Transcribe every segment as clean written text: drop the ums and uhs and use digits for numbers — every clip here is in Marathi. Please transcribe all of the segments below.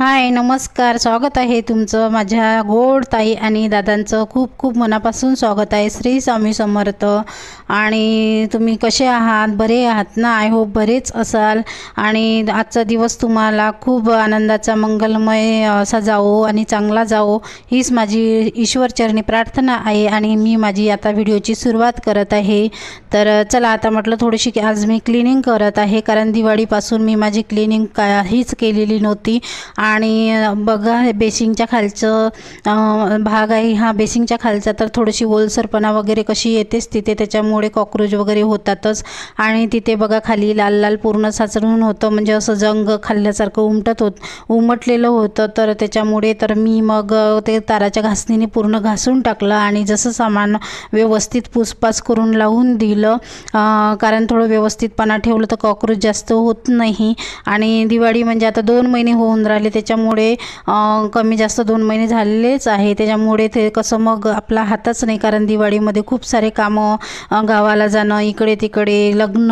हाय नमस्कार, स्वागत आहे तुमचं माझ्या गोड ताई आणि दादांचं खूप खूप मनापासून स्वागत आहे. श्री स्वामी समर्थ. आणि तुम्ही कसे आहात? बरे आहात ना? आय होप बरेच असाल. आणि आजचा दिवस तुम्हाला खूप आनंदाचा मंगलमय असा जावो आणि चांगला जावो हीच माझी ईश्वरचरणी प्रार्थना आहे. आणि मी माझी आता व्हिडिओची सुरुवात करत आहे. तर चला आता म्हटलं थोडीशी आज मी क्लिनिंग करत आहे, कारण दिवाळीपासून मी माझी क्लिनिंग काहीच केलेली नव्हती. आणि बघा बेसिंगच्या खालचं भाग आहे, हा बेसिंगच्या खालचा तर थोडीशी ओलसरपणा वगैरे कशी येतेच तिथे, त्याच्यामुळे कॉक्रोच वगैरे होतातच. आणि तिथे बघा खाली लाल लाल पूर्ण साचरून होतं, म्हणजे असं जंग खाल्ल्यासारखं उमटलेलं होतं. तर त्याच्यामुळे तर मी मग ते ताराच्या घासणीने पूर्ण घासून टाकलं आणि जसं सामान व्यवस्थित पुसपास करून लावून दिलं, कारण थोडं व्यवस्थितपणा ठेवलं तर कॉक्रोच जास्त होत नाही. आणि दिवाळी म्हणजे आता 2 महिने होऊन राहिले, त्याच्यामुळे कमी जास्त 2 महिने झालेलेच आहे. त्याच्यामुळे ते कसं मग आपला हातच नाही, कारण दिवाळीमध्ये खूप सारे कामं, गावाला जाणं, इकडे तिकडे लग्न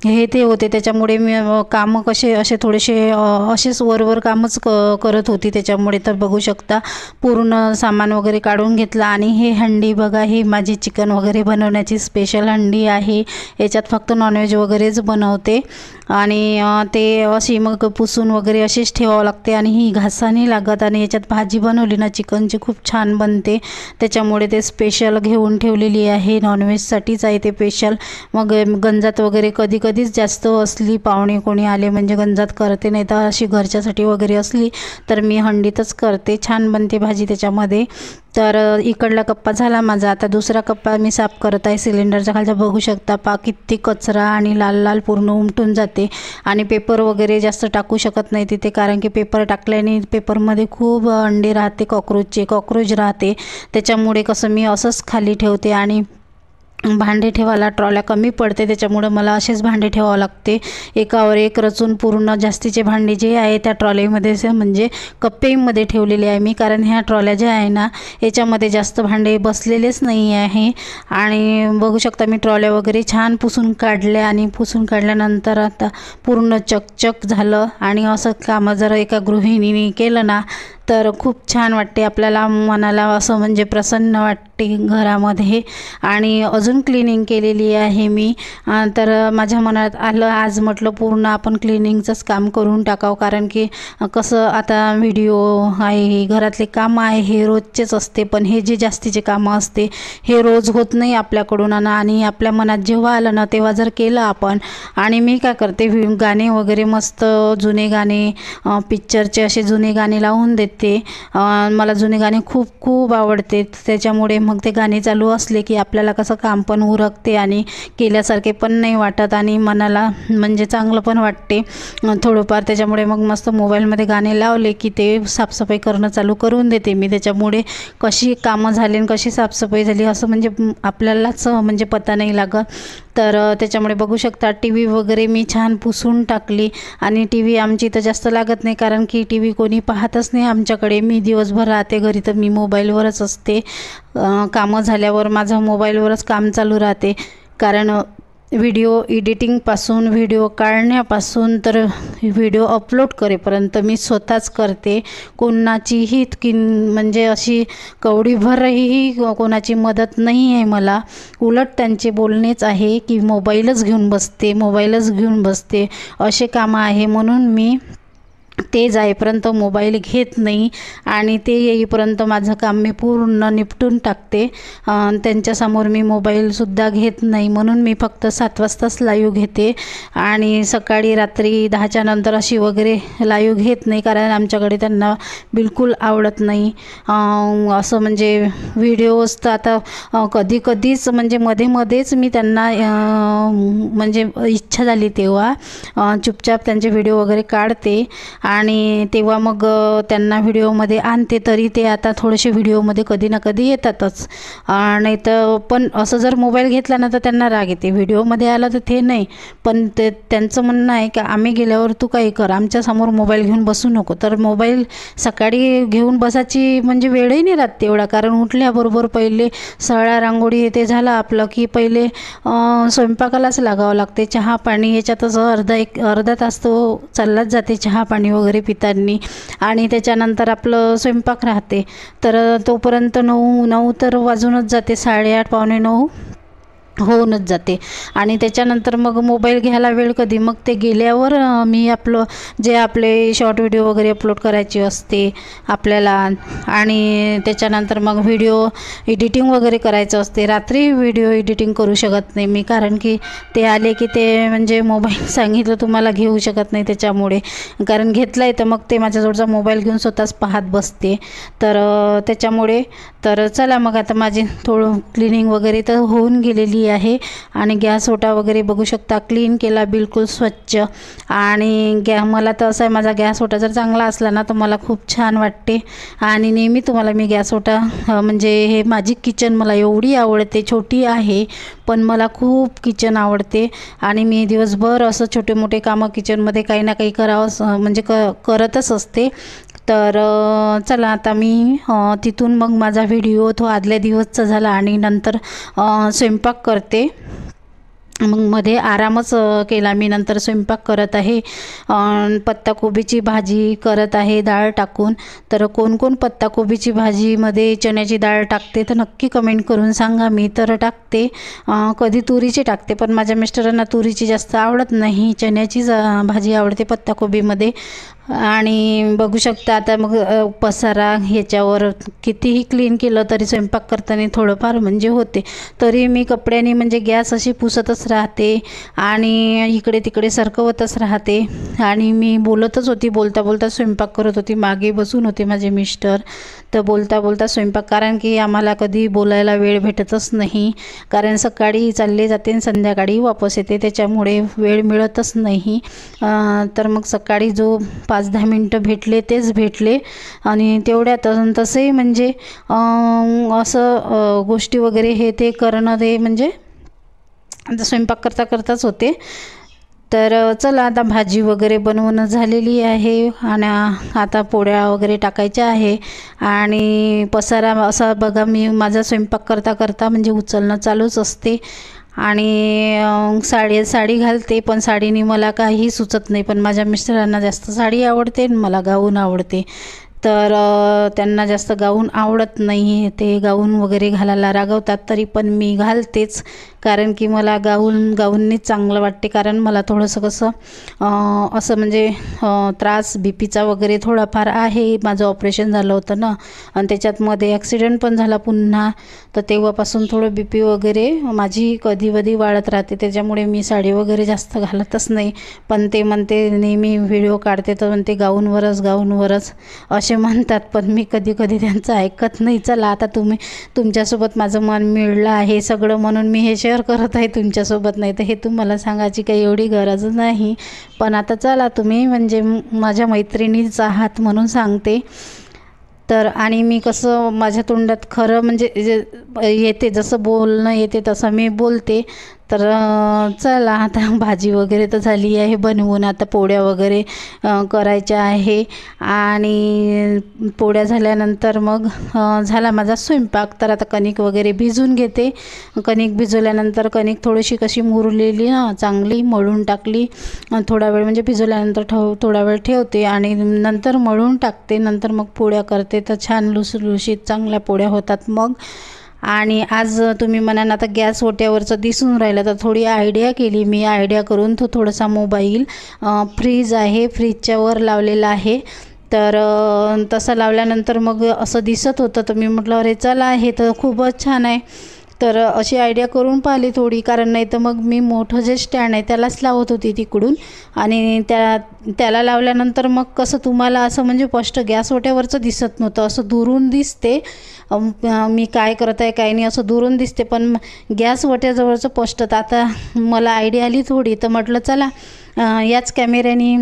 हे ते होते. त्याच्यामुळे मी कामं कसे असे थोडेसे असेच वरवर कामच करत होती. त्याच्यामुळे तर बघू शकता पूर्ण सामान वगैरे काढून घेतलं. आणि हे हंडी बघा, ही माझी चिकन वगैरे बनवण्याची स्पेशल हंडी आहे. याच्यात फक्त नॉनव्हेज वगैरेच बनवते. आणि ते अशी मग पुसून वगैरे अशीच ठेवावं लागते आणि ही घासानी लागत. आणि याच्यात भाजी बनवली ना चिकनची खूप छान बनते, त्याच्यामुळे ते स्पेशल घेऊन ठेवलेली आहे. नॉनव्हेजसाठीच आहे ते स्पेशल. मग गंजात वगैरे कधी कधीच जास्त असली, पाहुणे कोणी आले म्हणजे गंजात करते, नाही तर अशी घरच्यासाठी वगैरे असली तर मी हंडीतच करते. छान बनते भाजी त्याच्यामध्ये. तर इकडला कप्पा झाला माझा. आता दुसरा कप्पा मी साफ करत आहे सिलेंडरच्या खालचा. बघू शकता किती कचरा आणि लाल लाल पूर्ण उमटून जाते. आणि पेपर वगैरे जास्त टाकू शकत नाही तिथे, कारण की पेपर टाकल्याने पेपरमध्ये खूप अंडे राहते, कॉक्रोच राहते. त्याच्यामुळे कसं मी असंच खाली ठेवते. आणि भांडे ठेवायला ट्रॉल्या कमी पडते, त्याच्यामुळं मला असेच भांडे ठेवावं लागते, एकावर एक रचून. पूर्ण जास्तीचे भांडे जे आहे त्या ट्रॉलीमध्ये म्हणजे कप्पेमध्ये ठेवलेले आहे मी, कारण ह्या ट्रॉल्या ज्या आहे ना याच्यामध्ये जास्त भांडे बसलेलेच नाही आहे. आणि बघू शकता मी ट्रॉल्या वगैरे छान पुसून काढल्या. आणि पुसून काढल्यानंतर आता पूर्ण चकचक झालं. आणि असं कामं जर एका गृहिणीने केलं ना तर खूप छान वाटते आपल्याला, मनाला असं म्हणजे प्रसन्न वाटते घरामध्ये. आणि अजून क्लिनिंग केलेली आहे मी. तर माझ्या मनात आलं आज म्हटलं पूर्ण आपण क्लिनिंगचंच काम करून टाकावं, कारण की कसं आता व्हिडिओ आहे, घरातले कामं आहे, हे रोजचेच असते. पण हे जे जास्तीचे कामं असते हे रोज होत नाही आपल्याकडून. आणि आपल्या मनात जेव्हा आलं ना तेव्हा जर केलं आपण. आणि मी काय करते, गाणे वगैरे मस्त जुने गाणे, पिक्चरचे असे जुने गाणे लावून देते. मला जुने गाणे खूप खूप आवडते. त्याच्यामुळे मग ते गाणे चालू असले की आपल्याला कसं काम पण उरकते आणि केल्यासारखे पण नाही वाटत आणि मनाला म्हणजे चांगलं पण वाटते थोडंफार. त्याच्यामुळे मग मस्त मोबाईलमध्ये गाणे लावले की ते साफसफाई करणं चालू करून देते मी. त्याच्यामुळे कशी कामं झाली आणि कशी साफसफाई झाली असं म्हणजे आपल्यालाच म्हणजे पता नाही लागत. तर त्याच्यामुळे बघू शकता टी व्ही वगैरे मी छान पुसून टाकली. आणि टी व्ही आमची तर जास्त लागत नाही, कारण की टी व्ही कोणी पाहतच नाही आमच्याकडे. मी दिवसभर राहते घरी तर मी मोबाईलवरच असते. कामं झाल्यावर माझं मोबाईलवरच काम चालू राहते, कारण व्हिडिओ एडिटिंगपासून, व्हिडिओ काढण्यापासून तर व्हिडिओ अपलोड करेपर्यंत मी स्वतःच करते. कोणाचीही म्हणजे अशी कवडीभरही कोणाची मदत नाही आहे मला. उलट त्यांचे बोलणेच आहे की मोबाईलच घेऊन बसते असे कामं आहे. म्हणून मी ते जाईपर्यंत मोबाईल घेत नाही आणि ते येईपर्यंत माझं काम मी पूर्ण निपटून टाकते. त्यांच्यासमोर मी मोबाईलसुद्धा घेत नाही. म्हणून मी फक्त 7 वाजताच लाईव्ह घेते आणि सकाळी रात्री 10च्या नंतर अशी वगैरे लाईव्ह घेत नाही, कारण आमच्याकडे त्यांना बिलकुल आवडत नाही असं म्हणजे व्हिडिओज. तर आता कधीच म्हणजे मध्येच मी त्यांना म्हणजे इच्छा झाली तेव्हा चुपचाप त्यांचे व्हिडिओ वगैरे काढते आणि तेव्हा मग त्यांना व्हिडिओमध्ये आणते. तरी ते आता थोडेसे व्हिडिओमध्ये कधी ना कधी येतातच. नाही तर पण असं जर मोबाईल घेतला ना तर त्यांना राग येते. व्हिडिओमध्ये आलं तर ते नाही, पण ते त्यांचं म्हणणं आहे की आम्ही गेल्यावर तू काही कर, आमच्यासमोर मोबाईल घेऊन बसू नको. तर मोबाईल सकाळी घेऊन बसायची म्हणजे वेळही नाही राहत तेवढा, कारण उठल्याबरोबर पहिले सळा रांगोळी ते झालं आपलं की पहिले स्वयंपाकालाच लागावं लागते. चहा पाणी याच्यातच अर्धा तास तो चाललाच जाते चहा पाणी वगैरे पितांनी, आणि त्याच्यानंतर आपलं स्वयंपाक राहते. तर तोपर्यंत 9 तर वाजूनच जाते, 8:30 पावणे 9 होऊनच जाते. आणि त्याच्यानंतर मग मोबाईल घ्यायला वेळ कधी, मग ते गेल्यावर मी आपलं जे आपले शॉर्ट व्हिडिओ वगैरे अपलोड करायची असते आपल्याला, आणि त्याच्यानंतर मग व्हिडिओ एडिटिंग वगैरे करायचं असते. रात्री व्हिडिओ एडिटिंग करू शकत नाही मी, कारण की ते आले की ते म्हणजे मोबाईल सांगितलं तुम्हाला घेऊ शकत नाही त्याच्यामुळे, कारण घेतला आहे तर मग ते माझ्याजवळचा मोबाईल घेऊन स्वतःच पाहत बसते. तर त्याच्यामुळे तर चला मग आता माझी थोडं क्लिनिंग वगैरे तर होऊन गेलेली आहे, आणि गॅस ओटा वगैरे बघू शकता क्लीन केला बिलकुल स्वच्छ. आणि मला तर असं आहे, माझा गॅस ओटा जर चांगला असला ना तर मला खूप छान वाटते. आणि नेहमी तुम्हाला मी गॅस ओटा म्हणजे हे माझी किचन मला एवढी आवडते, छोटी आहे पण मला खूप किचन आवडते, आणि मी दिवसभर असं छोटे मोठे कामं किचनमध्ये काही ना काही करावं म्हणजे करतच असते. तर चला आता मी तिथून मग माझा व्हिडिओ तो आदल्या दिवसचा झाला, आणि नंतर स्वयंपाक करते. मग मध्ये आरामच केला मी, नंतर स्वयंपाक करत आहे. पत्ताकोबीची भाजी करत आहे डाळ टाकून. तर कोण कोण पत्ताकोबीची भाजीमध्ये चण्याची डाळ टाकते तर नक्की कमेंट करून सांगा. मी तर टाकते, कधी तुरीची टाकते, पण माझ्या मिस्टरांना तुरीची जास्त आवडत नाही, चण्याचीच भाजी आवडते पत्ताकोबीमध्ये. आणि बघू शकता आता मग पसारा ह्याच्यावर कितीही क्लीन केलं तरी स्वयंपाक करताना थोडंफार म्हणजे होते, तरी मी कपड्याने म्हणजे गॅस अशी पुसतच राहते आणि इकडे तिकडे सरकवतच राहते. आणि मी बोलतच होती, बोलता बोलता स्वयंपाक करत होती. मागे बसून होते माझे मिस्टर, तर बोलता बोलता स्वयंपाक, कारण की आम्हाला कधी बोलायला वेळ भेटतच नाही, कारण सकाळी चालले जाते आणि संध्याकाळी वापस येते, त्याच्यामुळे वेळ मिळतच नाही. तर मग सकाळी जो 5-10 मिनटं भेटले तेच भेटले, आणि तेवढ्यात तसंही म्हणजे असं गोष्टी वगैरे हे ते करणं ते म्हणजे स्वयंपाक करता करताच होते. तर चला आता भाजी वगैरे बनवणं झालेली आहे, आणि आता पोळ्या वगैरे टाकायच्या आहे. आणि पसारा असा बघा, मी माझा स्वयंपाक करता करता म्हणजे उचलणं चालूच असते. आणि साडी घालते, पण साडीने मला काही सुचत नाही, पण माझ्या मिस्टरांना जास्त साडी आवडते आणि मला गाऊन आवडते. तर त्यांना जास्त गाऊन आवडत नाही, ते गाऊन वगैरे घालायला रागवतात, तरी पण मी घालतेच, कारण की मला गाऊननीच चांगलं वाटते. कारण मला थोडंसं कसं असं म्हणजे त्रास बीपीचा वगैरे थोडाफार आहे. माझं ऑपरेशन झालं होतं ना, आणि त्याच्यात मध्ये ॲक्सिडेंट पण झाला पुन्हा, तर तेव्हापासून थोडं बीपी वगैरे माझी कधी कधी वाढत राहते, त्याच्यामुळे मी साडी वगैरे जास्त घालतच नाही. पण ते म्हणते, नेहमी व्हिडिओ काढते तर म्हणते गाऊनवरच असे म्हणतात, पण मी कधी कधी त्यांचं ऐकत नाही. चला आता तुमच्यासोबत माझं मन मिळलं आहे सगळं, म्हणून मी हे शेअर करत आहे तुमच्यासोबत, नाही तर हे तुम्हाला सांगायची काही एवढी गरज नाही. पण आता चला, तुम्ही म्हणजे माझ्या मैत्रिणीच आहात म्हणून सांगते. तर आणि मी कसं माझ्या तोंडात खरं म्हणजे येते, जसं बोलणं येते तसं मी बोलते. तर चला आता भाजी वगैरे तर झाली आहे बनवून, आता पोळ्या वगैरे करायच्या आहे. आणि पोळ्या झाल्यानंतर मग झाला माझा स्वयंपाक. तर आता कणिक वगैरे भिजून घेते. कणिक भिजवल्यानंतर कणिक थोडीशी कशी मुरलेली ना, चांगली मळून टाकली. थोडा वेळ म्हणजे भिजवल्यानंतर थोडा वेळ ठेवते आणि नंतर मळून टाकते. नंतर मग पोळ्या करते, तर छान लुसलुशीत चांगल्या पोळ्या होतात मग. आणि आज तुम्ही म्हणाल आता गॅस ओट्यावरचं दिसून राहिलं, तर थोडी आयडिया केली मी. आयडिया करून तो थोडासा मोबाईल फ्रीज आहे, फ्रीजच्या वर लावलेला आहे. तर तसं लावल्यानंतर मग असं दिसत होतं, तर मी म्हटलं अरे चला, हे तर खूपच छान आहे. तर अशी आयडिया करून पाहिली थोडी, कारण नाही तर मग मी मोठं जे स्टँड आहे त्यालाच लावत होती तिकडून, आणि त्याला लावल्यानंतर मग कसं तुम्हाला असं म्हणजे स्पष्ट गॅस ओट्यावरचं दिसत नव्हतं, असं दुरून दिसते मी काय करत आहे काय नाही असं दुरून दिसते, पण गॅस ओट्याजवळचं स्पष्ट. आता मला आयडिया आली थोडी, तर म्हटलं चला याच कॅमेऱ्याने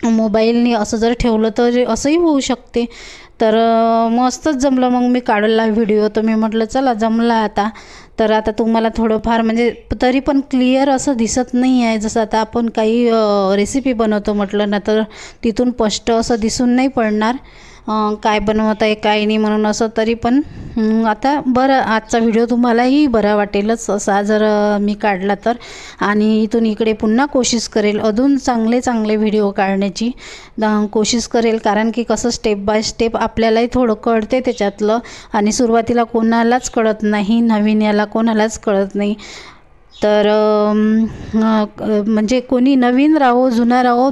मोबाईलने असं जर ठेवलं तर असंही होऊ शकते. तर मस्तच जमलं. मग मी काढला व्हिडिओ, तर मी म्हटलं चला जमला आता. तर आता तुम्हाला थोडंफार म्हणजे तरी पण क्लिअर असं दिसत नाही आहे, जसं आता आपण काही रेसिपी बनवतो म्हटलं ना, तर तिथून स्पष्ट असं दिसून नाही पडणार. काय बनवत आहे काय नाही म्हणून असं. तरी पण आता बरं, आजचा व्हिडिओ तुम्हालाही बरा वाटेलच असा जर मी काढला तर. आणि इथून इकडे पुन्हा कोशिश करेल अजून चांगले चांगले व्हिडिओ काढण्याची कोशिश करेल, कारण की कसं स्टेप बाय स्टेप आपल्यालाही थोडं कळते त्याच्यातलं. आणि सुरुवातीला कोणालाच कळत नाही, नवीन याला कोणालाच कळत नाही. तर म्हणजे कोणी नवीन राहो जुना राहो,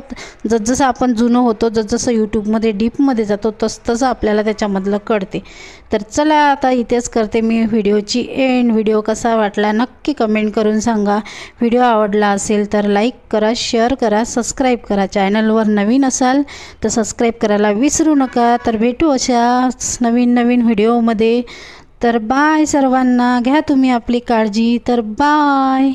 जसजसं आपण जुनं होतो, जसजसं यूट्यूबमध्ये डीपमध्ये जातो तसं आपल्याला त्याच्यामधलं कळते. तर चला आता इथेच करते मी व्हिडिओची एंड. व्हिडिओ कसा वाटला नक्की कमेंट करून सांगा. व्हिडिओ आवडला असेल तर लाईक करा, शेअर करा, सबस्क्राईब करा. चॅनलवर नवीन असाल तर सबस्क्राईब करायला विसरू नका. तर भेटू अशाच नवीन नवीन व्हिडिओमध्ये. तर बाय सर्वांना, घ्या तुम्ही आपली काळजी. तर बाय.